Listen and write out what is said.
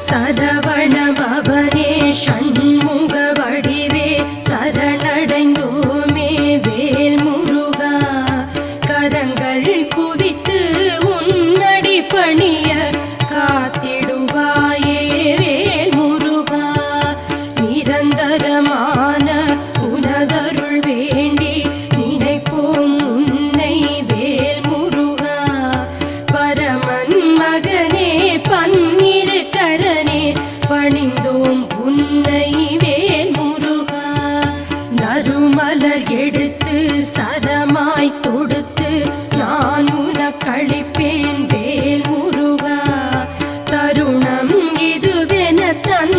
சரவண பவனே ஷண்முக வடிவே சரணடைந்தோமே வேல் முருகா. கரங்கள் குவித்து உன்னடி பணிய காத்திடுவாயே வேல் முருகா. நிரந்தரமான உனதருள் வேண்டி நினைப்போம் உன்னை வேல் முருகா. பரமன் மகனே பன்னிரு கரனே பணிந்தோம் உன்னை வேல் முருகா. நறுமலர் எடுத்து சரமாய் தொடுத்து நான் உனக்களிப்பேன் வேல் முருகா. தருணம் இதுவென தன்